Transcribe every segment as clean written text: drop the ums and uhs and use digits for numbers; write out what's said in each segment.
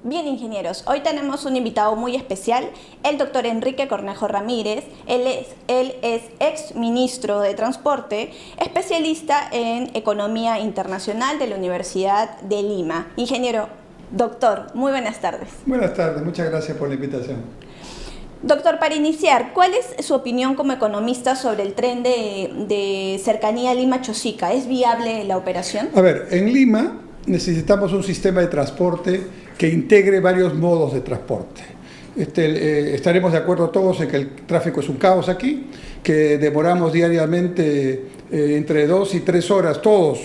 Bien, ingenieros, hoy tenemos un invitado muy especial, el doctor Enrique Cornejo Ramírez. Él es ex ministro de Transporte, especialista en Economía Internacional de la Universidad de Lima. Ingeniero, doctor, muy buenas tardes. Buenas tardes, muchas gracias por la invitación. Doctor, para iniciar, ¿cuál es su opinión como economista sobre el tren de cercanía Lima-Chosica? ¿Es viable la operación? A ver, en Lima necesitamos un sistema de transporte que integre varios modos de transporte. Estaremos de acuerdo todos en que el tráfico es un caos aquí, que demoramos diariamente entre 2 y 3 horas todos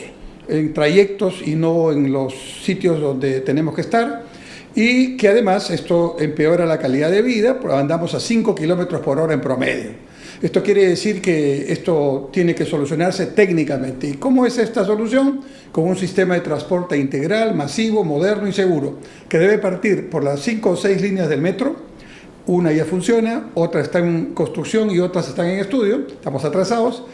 en trayectos y no en los sitios donde tenemos que estar, y que además esto empeora la calidad de vida, andamos a 5 kilómetros por hora en promedio. Esto quiere decir que esto tiene que solucionarse técnicamente. ¿Y cómo es esta solución? Con un sistema de transporte integral, masivo, moderno y seguro, que debe partir por las 5 o 6 líneas del metro. Una ya funciona, otra está en construcción y otras están en estudio, estamos atrasados.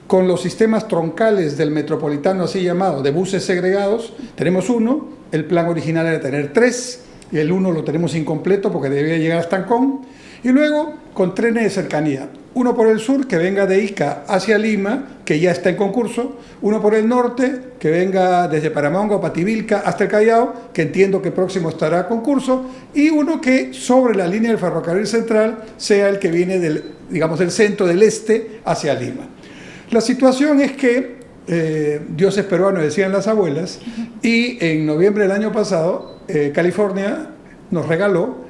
Con los sistemas troncales del metropolitano, así llamado, de buses segregados, tenemos uno, el plan original era tener 3, y el 1 lo tenemos incompleto porque debía llegar hasta Ancón. Y luego con trenes de cercanía, uno por el sur que venga de Ica hacia Lima, que ya está en concurso, uno por el norte que venga desde Paramongo, Pativilca hasta el Callao, que entiendo que próximo estará a concurso, y uno que sobre la línea del ferrocarril central sea el que viene del centro del este hacia Lima. La situación es que Dios es peruano, decían las abuelas, y en noviembre del año pasado California nos regaló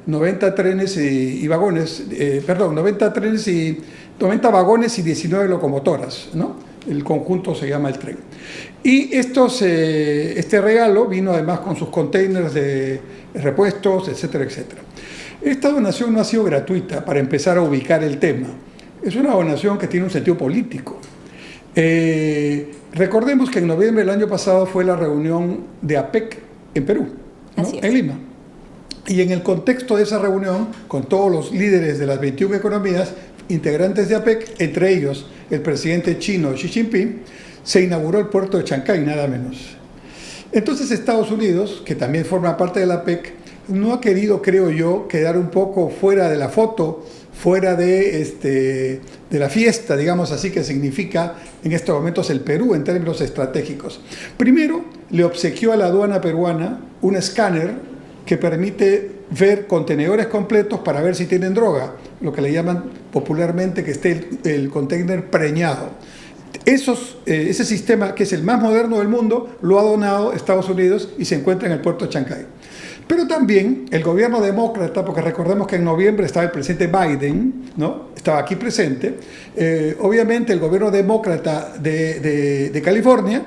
90 trenes y vagones, 90 vagones y 19 locomotoras, ¿no? El conjunto se llama el tren. Y este regalo vino además con sus containers de repuestos, etcétera, etcétera. Esta donación no ha sido gratuita, para empezar a ubicar el tema. Es una donación que tiene un sentido político. Recordemos que en noviembre del año pasado fue la reunión de APEC en Perú, ¿no? En Lima. Y en el contexto de esa reunión, con todos los líderes de las 21 economías integrantes de APEC, entre ellos el presidente chino Xi Jinping, se inauguró el puerto de Chancay, nada menos. Entonces Estados Unidos, que también forma parte de la APEC, no ha querido, creo yo, quedar un poco fuera de la foto, fuera de la fiesta, digamos así, que significa en estos momentos el Perú en términos estratégicos. Primero, le obsequió a la aduana peruana un escáner que permite ver contenedores completos para ver si tienen droga, lo que le llaman popularmente que esté el container preñado. Ese sistema, que es el más moderno del mundo, lo ha donado Estados Unidos y se encuentra en el puerto de Chancay. Pero también el gobierno demócrata, porque recordemos que en noviembre estaba el presidente Biden, ¿no? Estaba aquí presente, obviamente el gobierno demócrata de California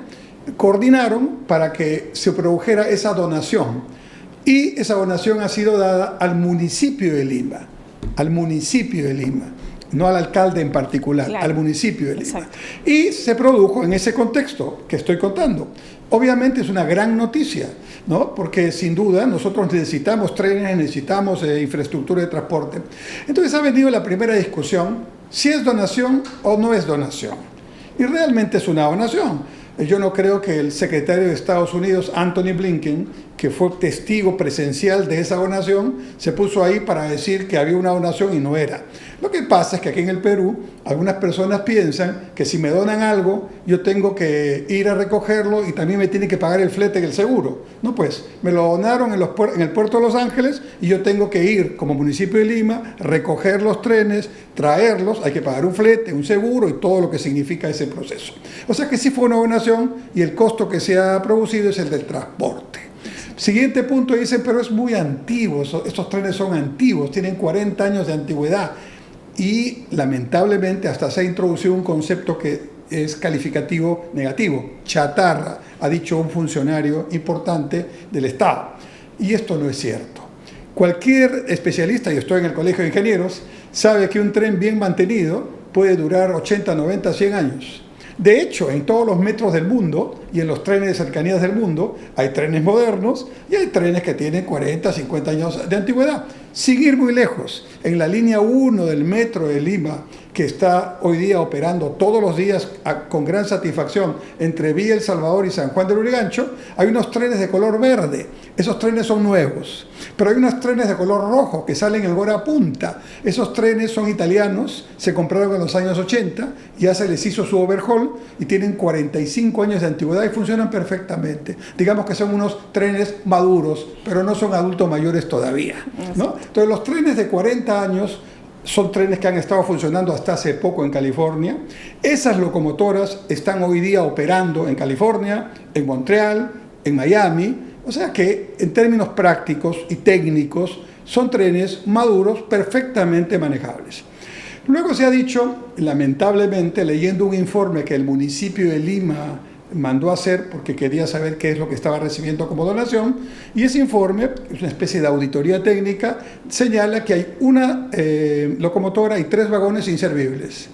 coordinaron para que se produjera esa donación. Y esa donación ha sido dada al municipio de Lima, no al alcalde en particular, claro, al municipio de Lima. Exacto. Y se produjo en ese contexto que estoy contando. Obviamente es una gran noticia, ¿no? Porque sin duda nosotros necesitamos trenes, necesitamos infraestructura de transporte. Entonces ha venido la primera discusión, si es donación o no es donación. Y realmente es una donación. Yo no creo que el secretario de Estados Unidos, Antony Blinken, que fue testigo presencial de esa donación, se puso ahí para decir que había una donación y no era. Lo que pasa es que aquí en el Perú, algunas personas piensan que si me donan algo, yo tengo que ir a recogerlo y también me tienen que pagar el flete y el seguro. No, pues, me lo donaron en el puerto de Los Ángeles y yo tengo que ir como municipio de Lima, recoger los trenes, traerlos, hay que pagar un flete, un seguro y todo lo que significa ese proceso. O sea que sí fue una donación y el costo que se ha producido es el del transporte. Siguiente punto, dicen, pero es muy antiguo, estos trenes son antiguos, tienen 40 años de antigüedad y lamentablemente hasta se ha introducido un concepto que es calificativo negativo, chatarra, ha dicho un funcionario importante del Estado. Y esto no es cierto. Cualquier especialista, y estoy en el Colegio de Ingenieros, sabe que un tren bien mantenido puede durar 80, 90, 100 años. De hecho, en todos los metros del mundo, y en los trenes de cercanías del mundo hay trenes modernos y hay trenes que tienen 40, 50 años de antigüedad. Sin ir muy lejos, en la línea 1 del metro de Lima, que está hoy día operando todos los días con gran satisfacción entre Villa El Salvador y San Juan del Lurigancho, hay unos trenes de color verde. Esos trenes son nuevos, pero hay unos trenes de color rojo que salen en hora punta. Esos trenes son italianos, se compraron en los años 80, ya se les hizo su overhaul y tienen 45 años de antigüedad y funcionan perfectamente. Digamos que son unos trenes maduros, pero no son adultos mayores todavía, ¿no? Entonces los trenes de 40 años son trenes que han estado funcionando hasta hace poco en California. Esas locomotoras están hoy día operando en California, en Montreal, en Miami. O sea que en términos prácticos y técnicos son trenes maduros perfectamente manejables. Luego se ha dicho, lamentablemente, leyendo un informe que el municipio de Lima mandó a hacer porque quería saber qué es lo que estaba recibiendo como donación, y ese informe, es una especie de auditoría técnica, señala que hay una locomotora y 3 vagones inservibles.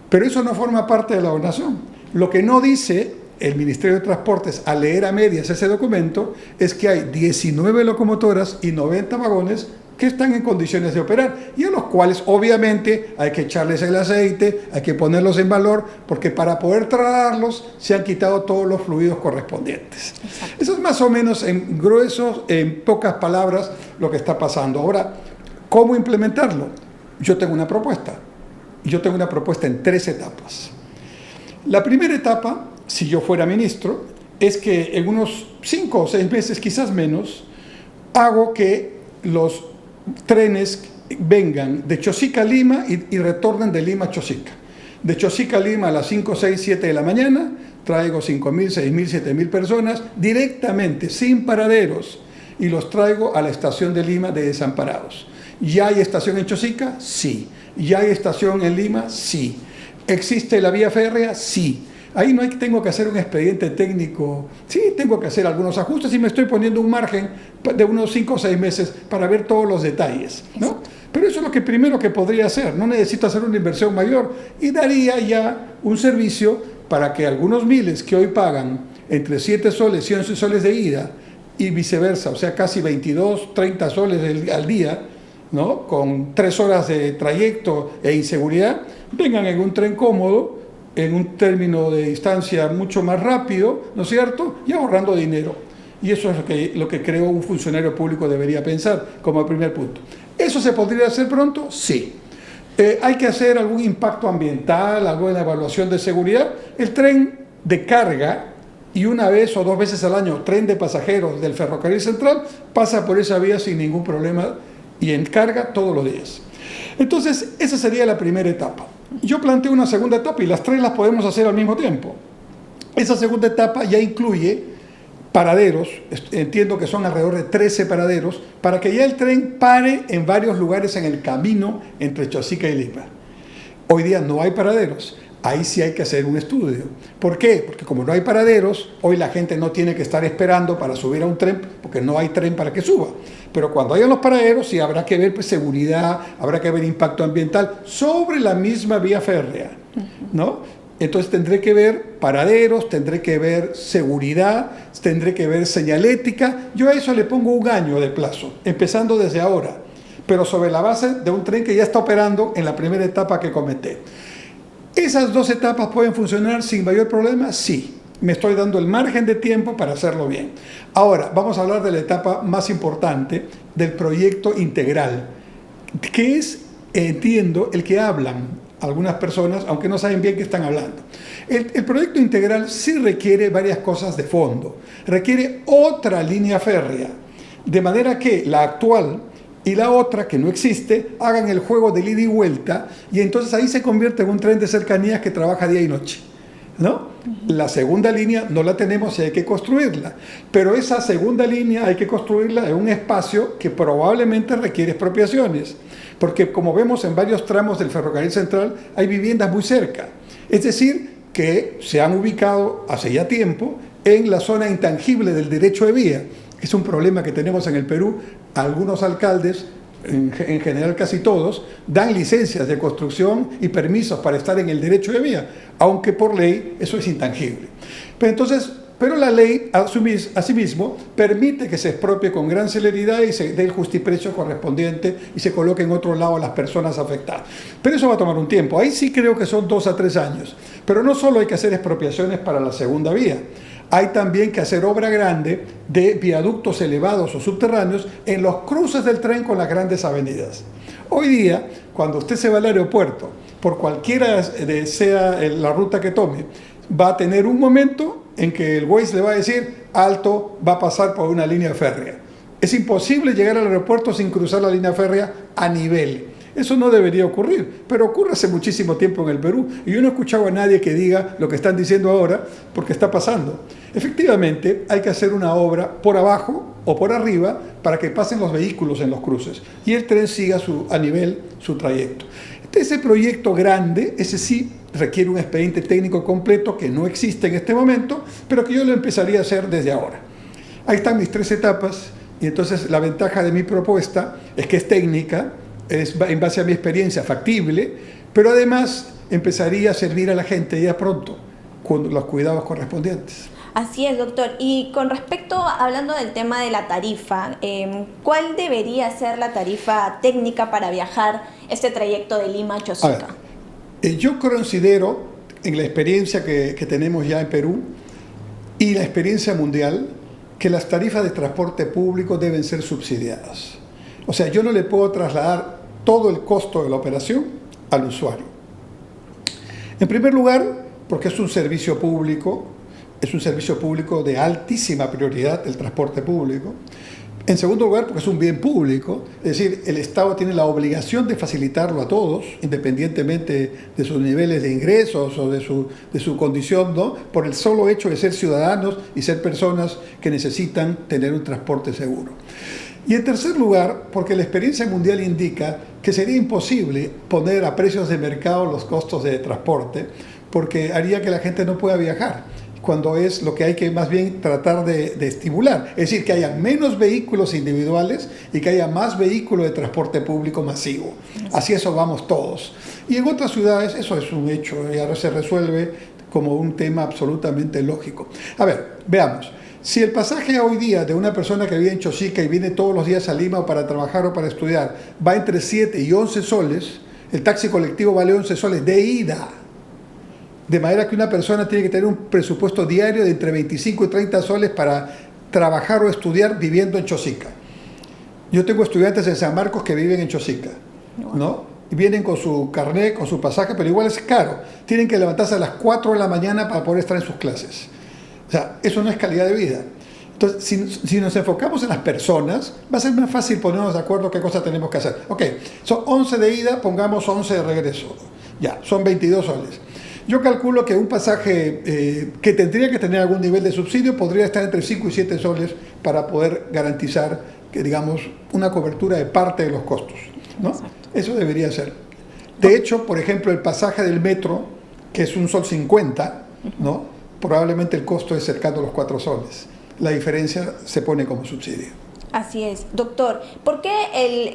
Pero eso no forma parte de la donación. Lo que no dice el Ministerio de Transportes al leer a medias ese documento es que hay 19 locomotoras y 90 vagones que están en condiciones de operar y a los cuales obviamente hay que echarles el aceite, hay que ponerlos en valor, porque para poder trasladarlos se han quitado todos los fluidos correspondientes. Exacto. Eso es más o menos en grueso, en pocas palabras, lo que está pasando. Ahora, ¿cómo implementarlo? Yo tengo una propuesta. Yo tengo una propuesta en 3 etapas. La primera etapa, si yo fuera ministro, es que en unos 5 o 6 meses, quizás menos, hago que los trenes vengan de Chosica a Lima y retornen de Lima a Chosica. De Chosica a Lima a las 5, 6, 7 de la mañana, traigo 5.000, 6.000, 7.000 personas directamente, sin paraderos, y los traigo a la estación de Lima de Desamparados. ¿Ya hay estación en Chosica? Sí. ¿Ya hay estación en Lima? Sí. ¿Existe la vía férrea? Sí. Ahí no tengo que hacer un expediente técnico. Sí, tengo que hacer algunos ajustes y me estoy poniendo un margen de unos 5 o 6 meses para ver todos los detalles, ¿no? Pero eso es lo que primero que podría hacer. No necesito hacer una inversión mayor y daría ya un servicio para que algunos miles que hoy pagan entre 7 soles y 11 soles de ida y viceversa, o sea, casi 22, 30 soles al día, ¿no? Con 3 horas de trayecto e inseguridad, vengan en un tren cómodo, en un término de distancia mucho más rápido, ¿no es cierto? Y ahorrando dinero. Y eso es lo que creo un funcionario público debería pensar como primer punto. ¿Eso se podría hacer pronto? Sí. ¿Hay que hacer algún impacto ambiental, alguna evaluación de seguridad? El tren de carga, y una vez o 2 veces al año, tren de pasajeros del Ferrocarril Central, pasa por esa vía sin ningún problema y en carga todos los días. Entonces, esa sería la primera etapa. Yo planteo una segunda etapa y las 3 las podemos hacer al mismo tiempo. Esa segunda etapa ya incluye paraderos, entiendo que son alrededor de 13 paraderos, para que ya el tren pare en varios lugares en el camino entre Chosica y Lima. Hoy día no hay paraderos. Ahí sí hay que hacer un estudio. ¿Por qué? Porque como no hay paraderos, hoy la gente no tiene que estar esperando para subir a un tren, porque no hay tren para que suba. Pero cuando hayan los paraderos, sí habrá que ver seguridad, habrá que ver impacto ambiental sobre la misma vía férrea, ¿no? Entonces tendré que ver paraderos, tendré que ver seguridad, tendré que ver señalética. Yo a eso le pongo 1 año de plazo, empezando desde ahora, pero sobre la base de un tren que ya está operando en la primera etapa que comenté. ¿Esas 2 etapas pueden funcionar sin mayor problema? Sí. Me estoy dando el margen de tiempo para hacerlo bien. Ahora, vamos a hablar de la etapa más importante del proyecto integral, que es, entiendo, el que hablan algunas personas, aunque no saben bien qué están hablando. El proyecto integral sí requiere varias cosas de fondo. Requiere otra línea férrea, de manera que la actual y la otra, que no existe, hagan el juego de ida y vuelta, y entonces ahí se convierte en un tren de cercanías que trabaja día y noche, ¿no? La segunda línea no la tenemos y hay que construirla, pero esa segunda línea hay que construirla en un espacio que probablemente requiere expropiaciones, porque como vemos en varios tramos del Ferrocarril Central hay viviendas muy cerca, es decir, que se han ubicado hace ya tiempo en la zona intangible del derecho de vía. Es un problema que tenemos en el Perú. Algunos alcaldes, en general casi todos, dan licencias de construcción y permisos para estar en el derecho de vía, aunque por ley eso es intangible. Pero entonces pero la ley asimismo permite que se expropie con gran celeridad y se dé el justiprecio correspondiente y se coloque en otro lado a las personas afectadas. Pero eso va a tomar un tiempo. Ahí sí creo que son 2 a 3 años. Pero no solo hay que hacer expropiaciones para la segunda vía. Hay también que hacer obra grande de viaductos elevados o subterráneos en los cruces del tren con las grandes avenidas. Hoy día, cuando usted se va al aeropuerto, por cualquiera sea la ruta que tome, va a tener un momento en que el Waze le va a decir, alto, va a pasar por una línea férrea. Es imposible llegar al aeropuerto sin cruzar la línea férrea a nivel. Eso no debería ocurrir, pero ocurre hace muchísimo tiempo en el Perú y yo no he escuchado a nadie que diga lo que están diciendo ahora porque está pasando. Efectivamente, hay que hacer una obra por abajo o por arriba para que pasen los vehículos en los cruces y el tren siga a nivel su trayecto. Ese proyecto grande, ese sí requiere un expediente técnico completo que no existe en este momento, pero que yo lo empezaría a hacer desde ahora. Ahí están mis 3 etapas y entonces la ventaja de mi propuesta es que es técnica, es en base a mi experiencia factible, pero además empezaría a servir a la gente ya pronto con los cuidados correspondientes. Así es, doctor. Y con respecto, hablando del tema de la tarifa, ¿cuál debería ser la tarifa técnica para viajar este trayecto de Lima a Chosica? Yo considero, en la experiencia que tenemos ya en Perú y la experiencia mundial, que las tarifas de transporte público deben ser subsidiadas. O sea, yo no le puedo trasladar todo el costo de la operación al usuario. En primer lugar, porque es un servicio público de altísima prioridad, el transporte público. En segundo lugar, porque es un bien público, es decir, el Estado tiene la obligación de facilitarlo a todos, independientemente de sus niveles de ingresos o de su condición, ¿no? Por el solo hecho de ser ciudadanos y ser personas que necesitan tener un transporte seguro. Y en tercer lugar, porque la experiencia mundial indica que sería imposible poner a precios de mercado los costos de transporte, porque haría que la gente no pueda viajar, cuando es lo que hay que más bien tratar de estimular. Es decir, que haya menos vehículos individuales y que haya más vehículos de transporte público masivo. Así eso vamos todos. Y en otras ciudades eso es un hecho y ahora se resuelve como un tema absolutamente lógico. A ver, veamos. Si el pasaje hoy día de una persona que vive en Chosica y viene todos los días a Lima o para trabajar o para estudiar va entre 7 y 11 soles, el taxi colectivo vale 11 soles de ida. De manera que una persona tiene que tener un presupuesto diario de entre 25 y 30 soles para trabajar o estudiar viviendo en Chosica. Yo tengo estudiantes en San Marcos que viven en Chosica, ¿no? Y vienen con su carnet, con su pasaje, pero igual es caro. Tienen que levantarse a las 4 de la mañana para poder estar en sus clases. O sea, eso no es calidad de vida. Entonces, si nos enfocamos en las personas, va a ser más fácil ponernos de acuerdo qué cosa tenemos que hacer. Ok, son 11 de ida, pongamos 11 de regreso. Ya, son 22 soles. Yo calculo que un pasaje que tendría que tener algún nivel de subsidio podría estar entre 5 y 7 soles para poder garantizar, que digamos, una cobertura de parte de los costos, ¿no? Exacto. Eso debería ser. De hecho, por ejemplo, el pasaje del metro, que es 1,50 sol, ¿no? Probablemente el costo es cercano a los 4 soles. La diferencia se pone como subsidio. Así es. Doctor, ¿por qué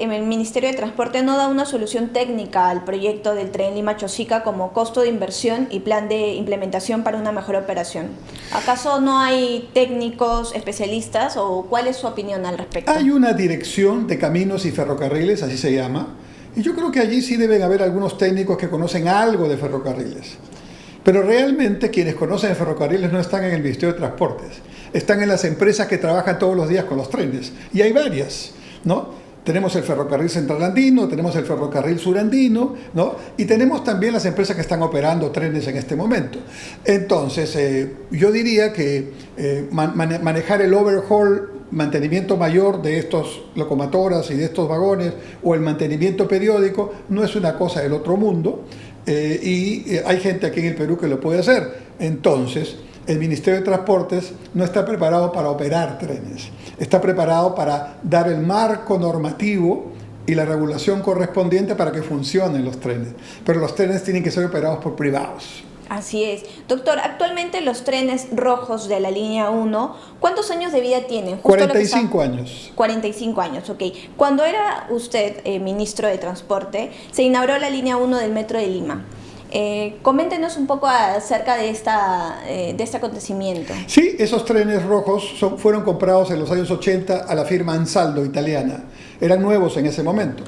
el Ministerio de Transporte no da una solución técnica al proyecto del tren Lima-Chosica como costo de inversión y plan de implementación para una mejor operación? ¿Acaso no hay técnicos especialistas o cuál es su opinión al respecto? Hay una dirección de caminos y ferrocarriles, así se llama, y yo creo que allí sí deben haber algunos técnicos que conocen algo de ferrocarriles. Pero realmente quienes conocen de ferrocarriles no están en el Ministerio de Transportes, están en las empresas que trabajan todos los días con los trenes, y hay varias, ¿no? Tenemos el ferrocarril central andino, tenemos el ferrocarril surandino, ¿no? Y tenemos también las empresas que están operando trenes en este momento. Entonces, yo diría que manejar el overhaul, mantenimiento mayor de estos locomotoras y de estos vagones, o el mantenimiento periódico, no es una cosa del otro mundo, y hay gente aquí en el Perú que lo puede hacer. Entonces, el Ministerio de Transportes no está preparado para operar trenes, está preparado para dar el marco normativo y la regulación correspondiente para que funcionen los trenes, pero los trenes tienen que ser operados por privados. Así es. Doctor, actualmente los trenes rojos de la línea 1, ¿cuántos años de vida tienen? Justo 45 años. 45 años, ok. Cuando era usted ministro de Transporte, se inauguró la línea 1 del Metro de Lima. Coméntenos un poco acerca de este acontecimiento. Sí, esos trenes rojos fueron comprados en los años 80 a la firma Ansaldo italiana. Eran nuevos en ese momento.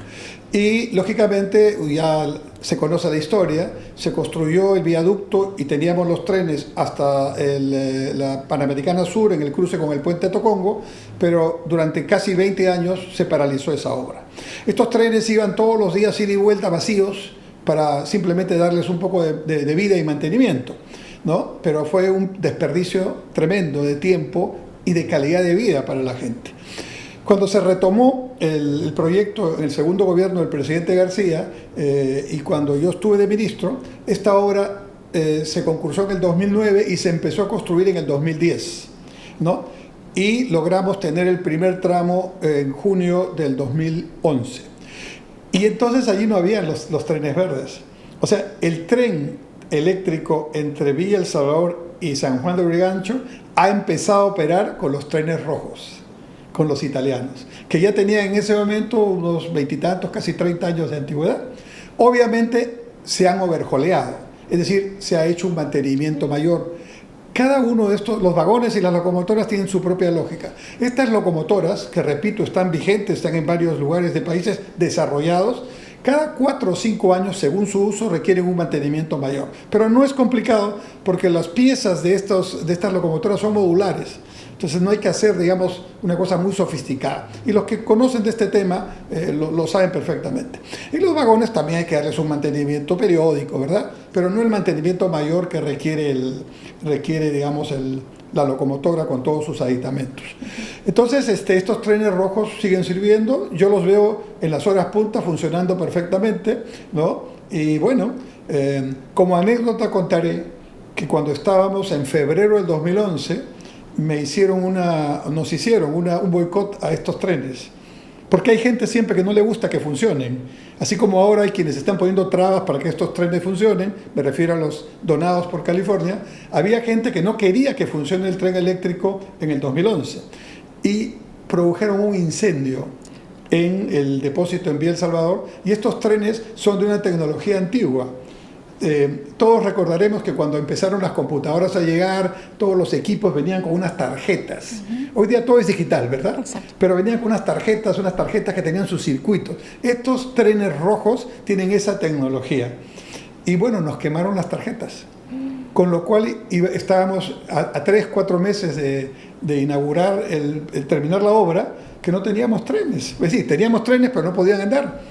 Y lógicamente, ya se conoce la historia, se construyó el viaducto y teníamos los trenes hasta la Panamericana Sur en el cruce con el puente Tocongo, pero durante casi 20 años se paralizó esa obra. Estos trenes iban todos los días ida y vuelta vacíos para simplemente darles un poco de vida y mantenimiento, ¿no? Pero fue un desperdicio tremendo de tiempo y de calidad de vida para la gente. Cuando se retomó el proyecto en el segundo gobierno del presidente García y cuando yo estuve de ministro, esta obra se concursó en el 2009 y se empezó a construir en el 2010, ¿no? Y logramos tener el primer tramo en junio del 2011. Y entonces allí no habían los trenes verdes. O sea, el tren eléctrico entre Villa El Salvador y San Juan de Lurigancho ha empezado a operar con los trenes rojos, con los italianos, que ya tenían en ese momento unos 20 y tantos, casi 30 años de antigüedad. Obviamente se han overjoleado, es decir, se ha hecho un mantenimiento mayor. Cada uno de estos, los vagones y las locomotoras tienen su propia lógica. Estas locomotoras, que repito, están vigentes, están en varios lugares de países desarrollados, cada 4 o 5 años, según su uso, requieren un mantenimiento mayor. Pero no es complicado porque las piezas de estas locomotoras son modulares. Entonces no hay que hacer, digamos, una cosa muy sofisticada. Y los que conocen de este tema lo saben perfectamente. Y los vagones también hay que darles un mantenimiento periódico, ¿verdad? Pero no el mantenimiento mayor que requiere, digamos, la locomotora con todos sus aditamentos. Entonces, estos trenes rojos siguen sirviendo. Yo los veo en las horas punta funcionando perfectamente, ¿no? Y bueno, como anécdota contaré que cuando estábamos en febrero del 2011, nos hicieron un boicot a estos trenes, porque hay gente siempre que no le gusta que funcionen, así como ahora hay quienes están poniendo trabas para que estos trenes funcionen, me refiero a los donados por California. Había gente que no quería que funcione el tren eléctrico en el 2011 y produjeron un incendio en el depósito en Villa El Salvador, y estos trenes son de una tecnología antigua. Todos recordaremos que cuando empezaron las computadoras a llegar, todos los equipos venían con unas tarjetas. Hoy día todo es digital, ¿verdad? Exacto. Pero venían con unas tarjetas que tenían sus circuitos. Estos trenes rojos tienen esa tecnología. Y bueno, nos quemaron las tarjetas. Con lo cual estábamos a 3-4 meses de inaugurar, terminar la obra, que no teníamos trenes. Es decir, teníamos trenes, pero no podían andar.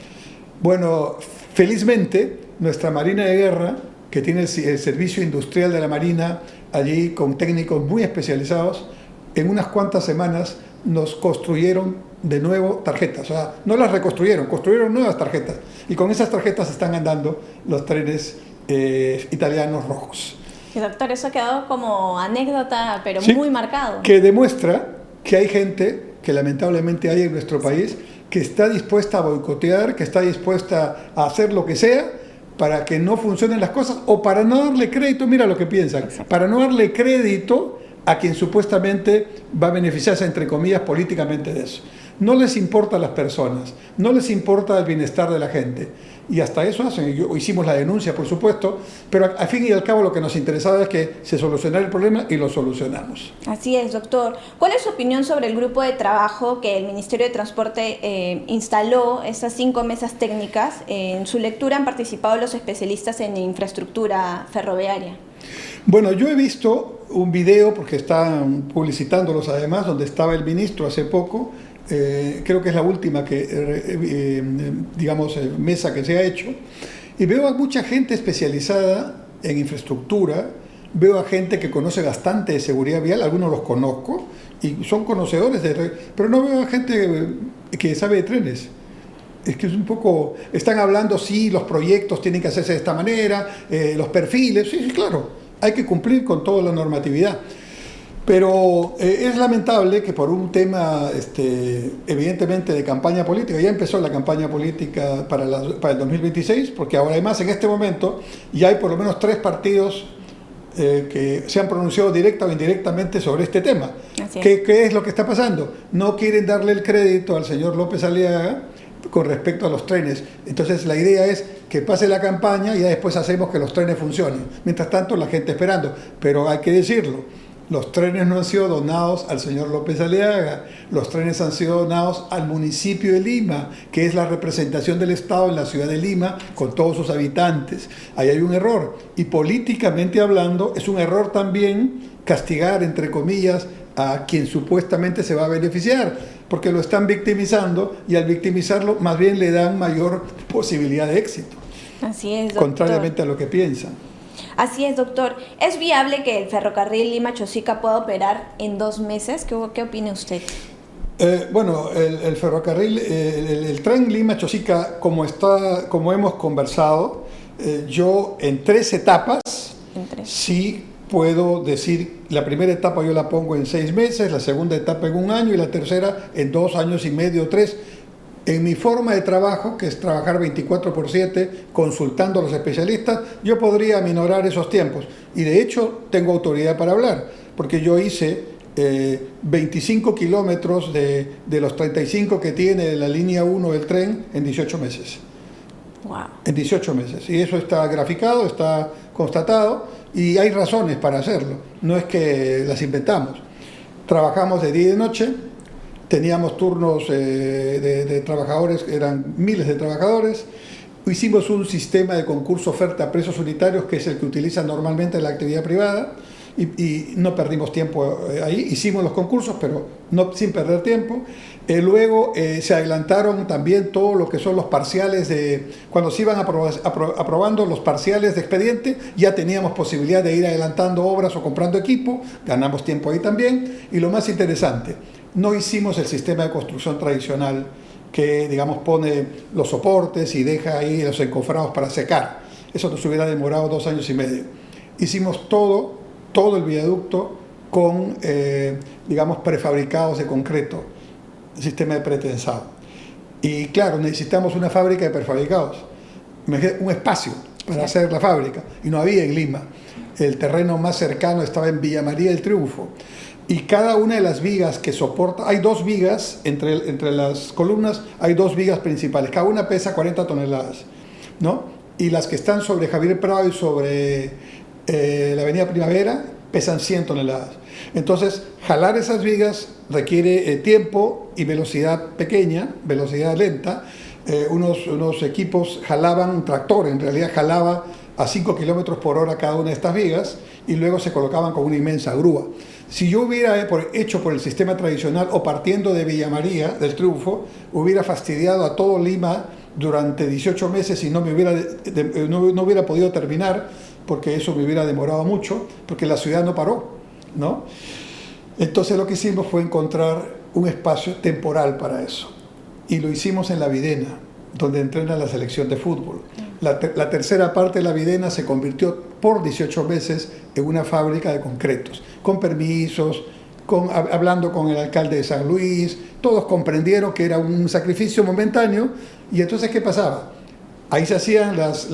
Bueno, felizmente, nuestra Marina de Guerra, que tiene el servicio industrial de la Marina, allí con técnicos muy especializados, en unas cuantas semanas nos construyeron de nuevo tarjetas. O sea, no las reconstruyeron, construyeron nuevas tarjetas. Y con esas tarjetas están andando los trenes italianos rojos. Y doctor, eso ha quedado como anécdota, pero Sí, muy marcado. que demuestra que hay gente, que lamentablemente hay en nuestro país, que está dispuesta a boicotear, que está dispuesta a hacer lo que sea para que no funcionen las cosas, o para no darle crédito, mira lo que piensan, para no darle crédito a quien supuestamente va a beneficiarse, entre comillas, políticamente de eso. No les importa a las personas, no les importa el bienestar de la gente. Y hasta eso hacen. Hicimos la denuncia, por supuesto, pero al fin y al cabo lo que nos interesaba es que se solucionara el problema y lo solucionamos. Así es, doctor. ¿Cuál es su opinión sobre el grupo de trabajo que el Ministerio de Transporte instaló, esas 5 mesas técnicas? En su lectura han participado los especialistas en infraestructura ferroviaria. Bueno, yo he visto un video, porque están publicitándolos además, donde estaba el ministro hace poco. Creo que es la última mesa que se ha hecho, y veo a mucha gente especializada en infraestructura, veo a gente que conoce bastante de seguridad vial, algunos los conozco y son conocedores pero no veo a gente que sabe de trenes. Es que es un poco, están hablando, sí, los proyectos tienen que hacerse de esta manera, los perfiles, sí, claro, hay que cumplir con toda la normatividad. Pero es lamentable que por un tema, evidentemente, de campaña política, ya empezó la campaña política para el 2026, porque ahora además en este momento ya hay por lo menos 3 partidos que se han pronunciado directa o indirectamente sobre este tema. ¿Qué es lo que está pasando? No quieren darle el crédito al señor López Aliaga con respecto a los trenes. Entonces la idea es que pase la campaña y ya después hacemos que los trenes funcionen. Mientras tanto la gente esperando, pero hay que decirlo, los trenes no han sido donados al señor López Aliaga, los trenes han sido donados al municipio de Lima, que es la representación del Estado en la ciudad de Lima, con todos sus habitantes. Ahí hay un error, y políticamente hablando es un error también castigar, entre comillas, a quien supuestamente se va a beneficiar, porque lo están victimizando, y al victimizarlo más bien le dan mayor posibilidad de éxito. Así es, doctor. Contrariamente a lo que piensan. Así es, doctor. ¿Es viable que el ferrocarril Lima-Chosica pueda operar en 2 meses? ¿Qué opina usted? Bueno, el ferrocarril, el tren Lima-Chosica, como hemos conversado, yo en 3 etapas sí puedo decir, la primera etapa yo la pongo en 6 meses, la segunda etapa en 1 año y la tercera en 2 años y medio, 3. En mi forma de trabajo, que es trabajar 24/7, consultando a los especialistas, yo podría aminorar esos tiempos. Y de hecho tengo autoridad para hablar, porque yo hice 25 kilómetros de los 35 que tiene la línea 1 del tren en 18 meses. Wow. En 18 meses. Y eso está graficado, está constatado, y hay razones para hacerlo. No es que las inventamos. Trabajamos de día y de noche. Teníamos turnos de trabajadores, eran miles de trabajadores. Hicimos un sistema de concurso oferta a precios unitarios, que es el que utiliza normalmente la actividad privada, y no perdimos tiempo ahí. Hicimos los concursos, pero no sin perder tiempo. Luego se adelantaron también todo lo que son los parciales cuando se iban aprobando los parciales de expediente, ya teníamos posibilidad de ir adelantando obras o comprando equipo, ganamos tiempo ahí también. Y lo más interesante, no hicimos el sistema de construcción tradicional que, digamos, pone los soportes y deja ahí los encofrados para secar. Eso nos hubiera demorado 2 años y medio. Hicimos todo el viaducto con, digamos, prefabricados de concreto, sistema de pretensado. Y claro, necesitamos una fábrica de prefabricados, un espacio para hacer la fábrica, y no había en Lima. El terreno más cercano estaba en Villa María del Triunfo. Y cada una de las vigas que soporta, hay 2 vigas, entre las columnas hay 2 vigas principales, cada una pesa 40 toneladas, ¿no? Y las que están sobre Javier Prado y sobre la Avenida Primavera pesan 100 toneladas. Entonces, jalar esas vigas requiere tiempo y velocidad pequeña, velocidad lenta. Unos equipos jalaban, un tractor en realidad jalaba a 5 kilómetros por hora cada una de estas vigas, y luego se colocaban con una inmensa grúa. Si yo hubiera hecho por el sistema tradicional o partiendo de Villa María del Triunfo, hubiera fastidiado a todo Lima durante 18 meses y no hubiera podido terminar, porque eso me hubiera demorado mucho, porque la ciudad no paró, ¿no? Entonces lo que hicimos fue encontrar un espacio temporal para eso, y lo hicimos en La Videna, donde entrena la selección de fútbol. La tercera parte de La Videna se convirtió por 18 meses en una fábrica de concretos, con permisos, hablando con el alcalde de San Luis. Todos comprendieron que era un sacrificio momentáneo. Y entonces, ¿qué pasaba? Ahí se hacían las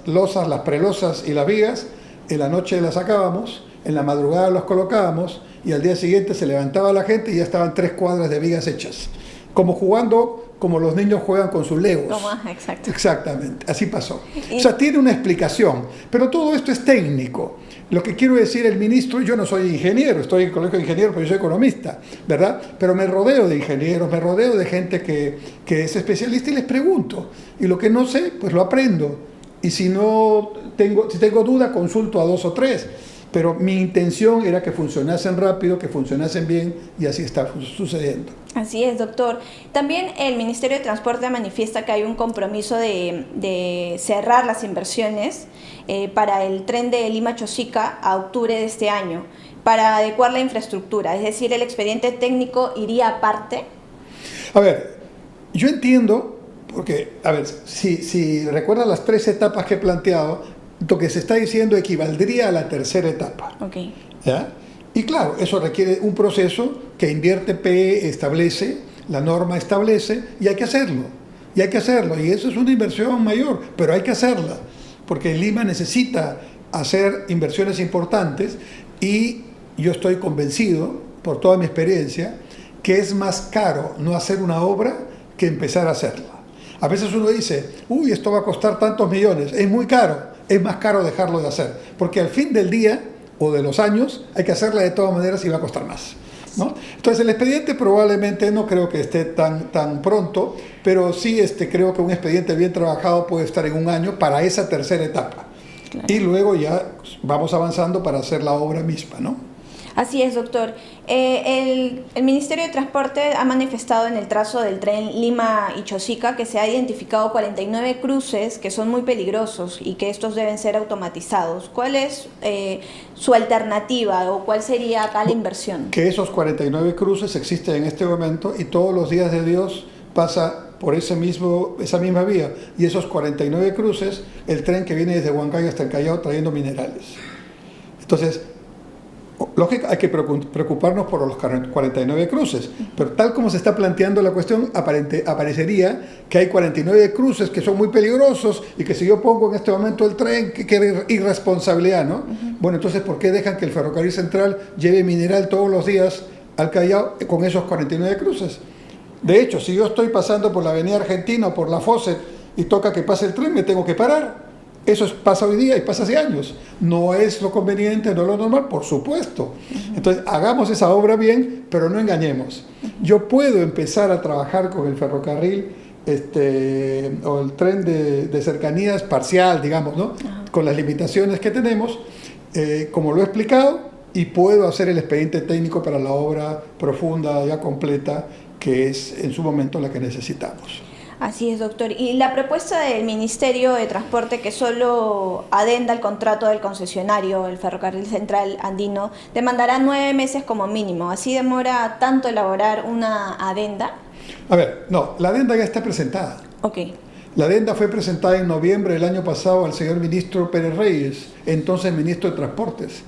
losas, las prelosas y las vigas. En la noche las sacábamos, en la madrugada las colocábamos, y al día siguiente se levantaba la gente y ya estaban 3 cuadras de vigas hechas, como los niños juegan con sus legos. Exacto. Exactamente, así pasó. O sea, tiene una explicación, pero todo esto es técnico. Lo que quiero decir, el ministro, yo no soy ingeniero, estoy en el colegio de ingenieros, pero yo soy economista, ¿verdad? Pero me rodeo de ingenieros, me rodeo de gente que es especialista, y les pregunto. Y lo que no sé, pues lo aprendo. Y si tengo duda, consulto a 2 o 3. Pero mi intención era que funcionasen rápido, que funcionasen bien, y así está sucediendo. Así es, doctor. También el Ministerio de Transporte manifiesta que hay un compromiso de cerrar las inversiones para el tren de Lima-Chosica a octubre de este año, para adecuar la infraestructura. Es decir, el expediente técnico iría aparte. A ver, yo entiendo, porque, a ver, si recuerdas las 3 etapas que he planteado, lo que se está diciendo equivaldría a la tercera etapa. Okay. ¿Ya? Y claro, eso requiere un proceso que Invierte PE establece, la norma establece, y hay que hacerlo. Y eso es una inversión mayor, pero hay que hacerla, porque Lima necesita hacer inversiones importantes, y yo estoy convencido, por toda mi experiencia, que es más caro no hacer una obra que empezar a hacerla. A veces uno dice, uy, esto va a costar tantos millones, es muy caro, es más caro dejarlo de hacer, porque al fin del día o de los años hay que hacerla de todas maneras y va a costar más, ¿no? Entonces el expediente probablemente no creo que esté tan pronto, pero sí creo que un expediente bien trabajado puede estar en un año para esa tercera etapa. Claro. Y luego ya vamos avanzando para hacer la obra misma, ¿no? Así es, doctor. El Ministerio de Transporte ha manifestado en el trazo del tren Lima y Chosica que se ha identificado 49 cruces que son muy peligrosos y que estos deben ser automatizados. ¿Cuál es su alternativa o cuál sería acá la inversión? Que esos 49 cruces existen en este momento y todos los días de Dios pasa por esa misma vía, y esos 49 cruces, el tren que viene desde Huancayo hasta el Callao trayendo minerales. Entonces, lógico, hay que preocuparnos por los 49 cruces, pero tal como se está planteando la cuestión, aparecería que hay 49 cruces que son muy peligrosos y que si yo pongo en este momento el tren, que irresponsabilidad, ¿no? Bueno, entonces, ¿por qué dejan que el ferrocarril central lleve mineral todos los días al Callao con esos 49 cruces? De hecho, si yo estoy pasando por la avenida Argentina o por la Fawcett y toca que pase el tren, me tengo que parar. Eso pasa hoy día y pasa hace años. No es lo conveniente, no es lo normal, por supuesto. Entonces, hagamos esa obra bien, pero no engañemos. Yo puedo empezar a trabajar con el ferrocarril o el tren de cercanías parcial, digamos, ¿no? Con las limitaciones que tenemos, como lo he explicado, y puedo hacer el expediente técnico para la obra profunda, ya completa, que es en su momento la que necesitamos. Así es, doctor. Y la propuesta del Ministerio de Transporte, que solo adenda el contrato del concesionario, el Ferrocarril Central Andino, demandará 9 meses como mínimo. ¿Así demora tanto elaborar una adenda? A ver, no, la adenda ya está presentada. Ok. La adenda fue presentada en noviembre del año pasado al señor ministro Pérez Reyes, entonces ministro de Transportes.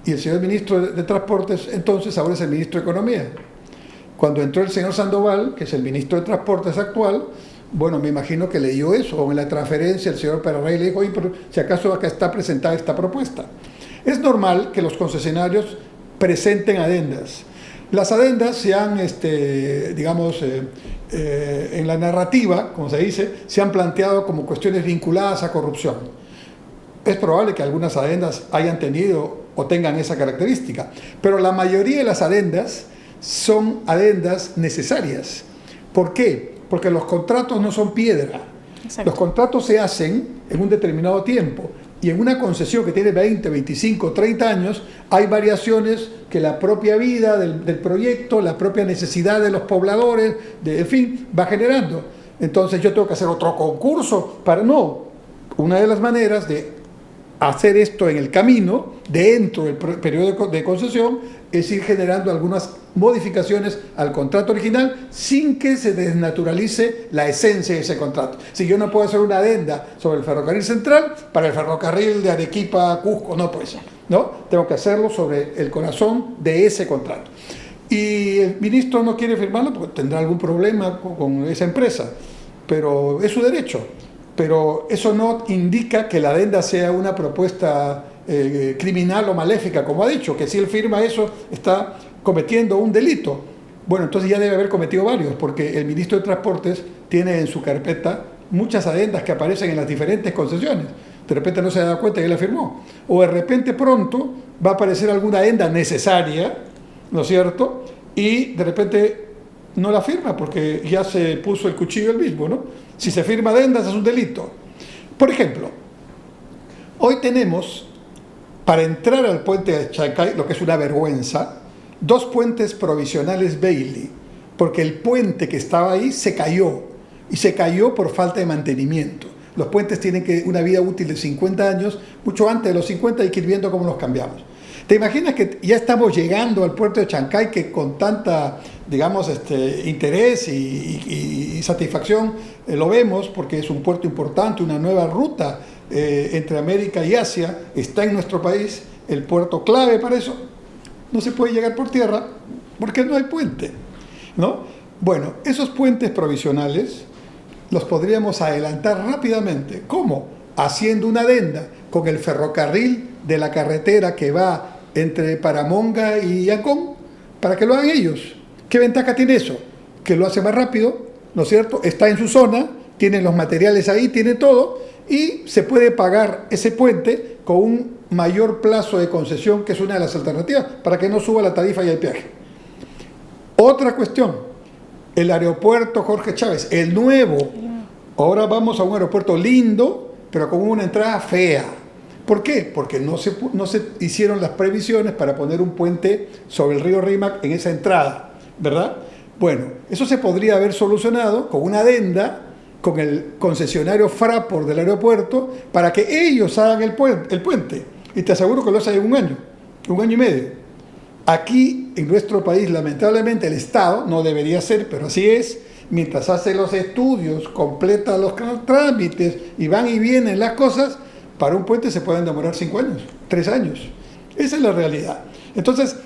Y el señor ministro de Transportes, entonces, ahora es el ministro de Economía. Cuando entró el señor Sandoval, que es el ministro de Transportes actual, bueno, me imagino que leyó eso, o en la transferencia el señor Pérez Reyes le dijo, oye, pero si acaso acá está presentada esta propuesta. Es normal que los concesionarios presenten adendas. Las adendas se han, digamos, en la narrativa, como se dice, se han planteado como cuestiones vinculadas a corrupción. Es probable que algunas adendas hayan tenido o tengan esa característica, pero la mayoría de las adendas son adendas necesarias. ¿Por qué? Porque los contratos no son piedra. Exacto. Los contratos se hacen en un determinado tiempo y en una concesión que tiene 20, 25, 30 años hay variaciones que la propia vida del proyecto, la propia necesidad de los pobladores, en fin, va generando. Entonces yo tengo que hacer otro concurso para... No, una de las maneras de hacer esto en el camino, dentro del periodo de concesión, es ir generando algunas modificaciones al contrato original sin que se desnaturalice la esencia de ese contrato. Si yo no puedo hacer una adenda sobre el ferrocarril central para el ferrocarril de Arequipa a Cusco, no puede ser, ¿no? Tengo que hacerlo sobre el corazón de ese contrato. Y el ministro no quiere firmarlo porque tendrá algún problema con esa empresa, pero es su derecho. Pero eso no indica que la adenda sea una propuesta criminal o maléfica, como ha dicho, que si él firma eso está cometiendo un delito. Bueno, entonces ya debe haber cometido varios, porque el ministro de Transportes tiene en su carpeta muchas adendas que aparecen en las diferentes concesiones. De repente no se da cuenta que él la firmó. O de repente pronto va a aparecer alguna adenda necesaria, ¿no es cierto? Y de repente no la firma porque ya se puso el cuchillo él mismo, ¿no? Si se firma adendas es un delito. Por ejemplo, hoy tenemos, para entrar al puente de Chancay, lo que es una vergüenza, 2 puentes provisionales Bailey, porque el puente que estaba ahí se cayó, y se cayó por falta de mantenimiento. Los puentes tienen una vida útil de 50 años, mucho antes de los 50 hay que ir viendo cómo los cambiamos. ¿Te imaginas que ya estamos llegando al puerto de Chancay, que con tanta, digamos, interés y satisfacción lo vemos, porque es un puerto importante, una nueva ruta entre América y Asia, está en nuestro país, el puerto clave para eso? No se puede llegar por tierra porque no hay puente, ¿no? Bueno, esos puentes provisionales los podríamos adelantar rápidamente. ¿Cómo? Haciendo una adenda con el ferrocarril de la carretera que va entre Paramonga y Ancón, para que lo hagan ellos. ¿Qué ventaja tiene eso? Que lo hace más rápido, ¿no es cierto? Está en su zona tienen los materiales ahí, tiene todo, y se puede pagar ese puente con un mayor plazo de concesión, que es una de las alternativas, para que no suba la tarifa y el peaje. Otra cuestión, el aeropuerto Jorge Chávez, el nuevo. Ahora vamos a un aeropuerto lindo, pero con una entrada fea. ¿Por qué? Porque no se hicieron las previsiones para poner un puente sobre el río Rímac en esa entrada, ¿verdad? Bueno, eso se podría haber solucionado con una adenda con el concesionario Fraport del aeropuerto para que ellos hagan el puente. Y te aseguro que lo hacen en un año y medio. Aquí, en nuestro país, lamentablemente, el Estado, no debería ser, pero así es, mientras hace los estudios, completa los trámites y van y vienen las cosas, para un puente se pueden demorar 5 años, 3 años. Esa es la realidad. Entonces,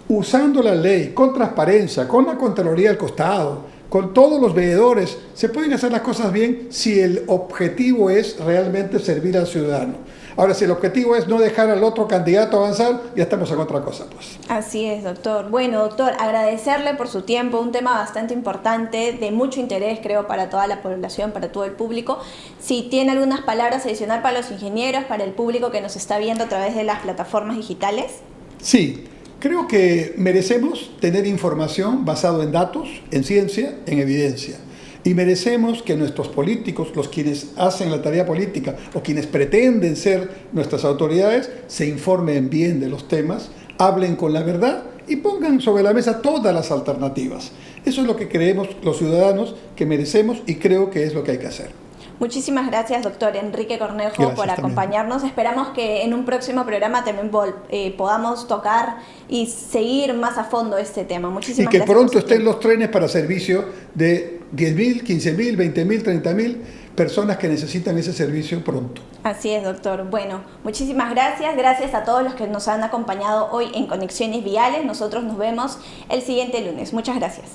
usando la ley, con transparencia, con la Contraloría al costado, con todos los veedores, se pueden hacer las cosas bien si el objetivo es realmente servir al ciudadano. Ahora, si el objetivo es no dejar al otro candidato avanzar, ya estamos en otra cosa, pues. Así es, doctor. Bueno, doctor, agradecerle por su tiempo, un tema bastante importante, de mucho interés, creo, para toda la población, para todo el público. Si tiene algunas palabras adicionales para los ingenieros, para el público que nos está viendo a través de las plataformas digitales. Sí, creo que merecemos tener información basada en datos, en ciencia, en evidencia. Y merecemos que nuestros políticos, los quienes hacen la tarea política o quienes pretenden ser nuestras autoridades, se informen bien de los temas, hablen con la verdad y pongan sobre la mesa todas las alternativas. Eso es lo que creemos los ciudadanos que merecemos y creo que es lo que hay que hacer. Muchísimas gracias, doctor Enrique Cornejo, Gracias por acompañarnos. También. Esperamos que en un próximo programa también podamos tocar y seguir más a fondo este tema. Muchísimas gracias. Y que pronto estén los trenes para servicio de 10.000, 15.000, 20.000, 30.000 personas que necesitan ese servicio pronto. Así es, doctor. Bueno, muchísimas gracias. Gracias a todos los que nos han acompañado hoy en Conexiones Viales. Nosotros nos vemos el siguiente lunes. Muchas gracias.